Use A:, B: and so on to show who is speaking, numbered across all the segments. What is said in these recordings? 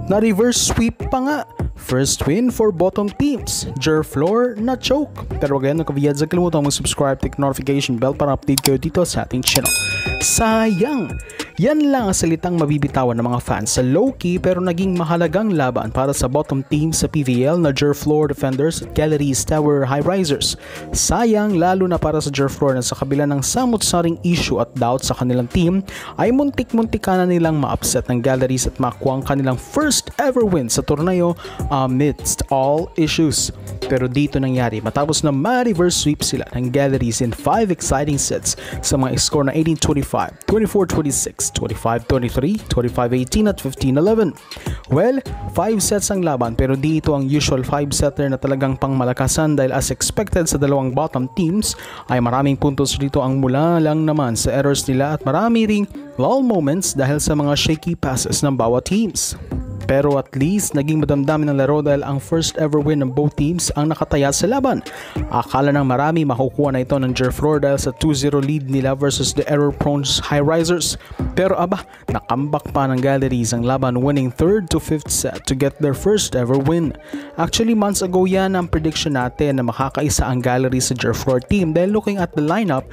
A: na reverse sweep pa nga. First win for bottom teams. Jerflor na choke. Pero again, nakaviyad sa kalimutan mong subscribe, click notification bell para update kayo dito sa ating channel. Sayang! Yan lang ang salitang mabibitawan ng mga fans sa low-key pero naging mahalagang laban para sa bottom team sa PVL na Jerflor Defenders at Galleries Tower High Risers. Sayang lalo na para sa Jerflor na sa kabila ng samot-saring issue at doubt sa kanilang team ay muntik-muntika na nilang ma-upset ng Galleries at makuha ang kanilang first ever win sa torneo amidst all issues. Pero dito nangyari matapos na ma-reverse sweep sila ng Galleries in 5 exciting sets sa mga score na 18-25, 24-26, 25-23, 25-18 at 15-11. Well, 5 sets ang laban pero di ito ang usual 5-setter na talagang pangmalakasan dahil as expected sa dalawang bottom teams ay maraming puntos dito ang mula lang naman sa errors nila at marami ring lull moments dahil sa mga shaky passes ng bawat teams. Pero at least naging madamdamin ng laro dahil ang first ever win ng both teams ang nakataya sa laban. Akala ng marami makukuha na ito ng Jerflor dahil sa 2-0 lead nila versus the error-prone High Risers. Pero nakambak pa ng Galleries ang laban winning 3rd to 5th set to get their first ever win. Actually months ago yan ang prediction natin na makakaisa ang Galleries sa Jerflor team dahil looking at the lineup,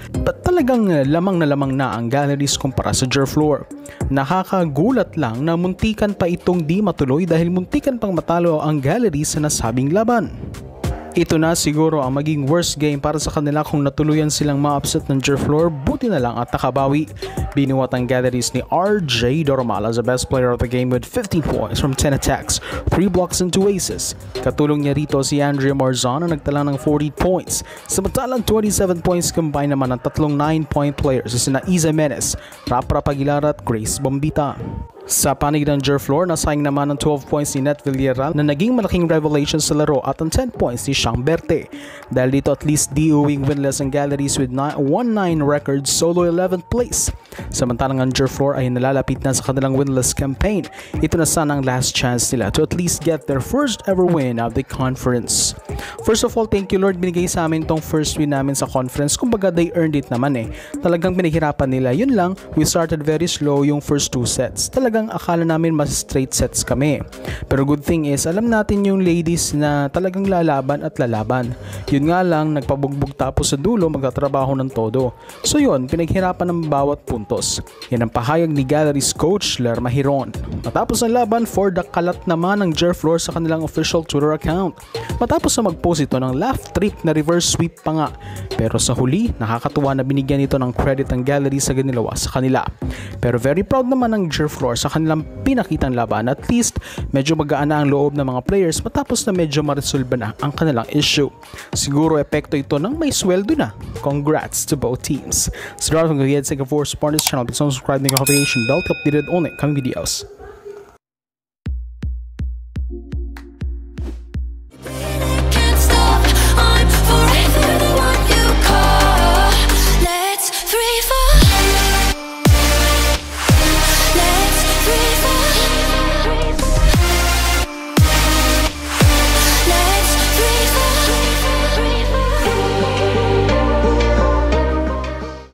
A: talagang lamang na ang Galleries kumpara sa Jerflor. Nakakagulat lang na muntikan pa itong di matuloy dahil muntikan pang matalo ang Galleries sa nasabing laban. Ito na siguro ang maging worst game para sa kanila kung natuluyan silang ma-upset ng Jerflor, buti na lang at nakabawi. Binuwat ang Galleries ni RJ Dormal as the best player of the game with 15 points from 10 attacks, 3 blocks and 2 aces. Katulong niya rito si Andrea Marzon na nagtala ng 40 points. Samantalang 27 points combine naman ng tatlong 9-point players sina Iza Menes, Rapra Pagilar at Grace Bombita. Sa panig ng Jerflor, nasayang naman ang 12 points ni Net Villarreal na naging malaking revelation sa laro at ang 10 points ni Shang Berte. Dahil dito at least di uwing winless ang Galleries with 1-9 record, solo 11th place. Samantalang ang Jerflor ay nalalapit na sa kanilang winless campaign. Ito na sana ang last chance nila to at least get their first ever win of the conference. First of all, thank you Lord, binigay sa amin tong first win namin sa conference. Kumbaga they earned it naman Talagang pinaghirapan nila. Yun lang, we started very slow yung first 2 sets. Talagang akala namin mas straight sets kami. Pero good thing is, alam natin yung ladies na talagang lalaban at lalaban. Yun nga lang, nagpabugbog tapos sa dulo magtatrabaho ng todo. So yun, pinaghirapan ng bawat puntos. Yan ang pahayag ni Galleries coach Lerma Hiron. Matapos ang laban, for the kalat naman ng Jerflor sa kanilang official Twitter account. Matapos na mag-post ito ng laugh trip na reverse sweep pa nga. Pero sa huli, nakakatuwa na binigyan ito ng credit ng Galleries sa ginalawa sa kanila. Pero very proud naman ng Jerflor sa kanilang pinakitang laban. At least, medyo magaan na ang loob ng mga players matapos na medyo maresolba na ang kanilang issue. Siguro epekto ito ng may sweldo na. Congrats to both teams. So, for Singapore, support this channel, please subscribe and notification bell to updated only coming videos.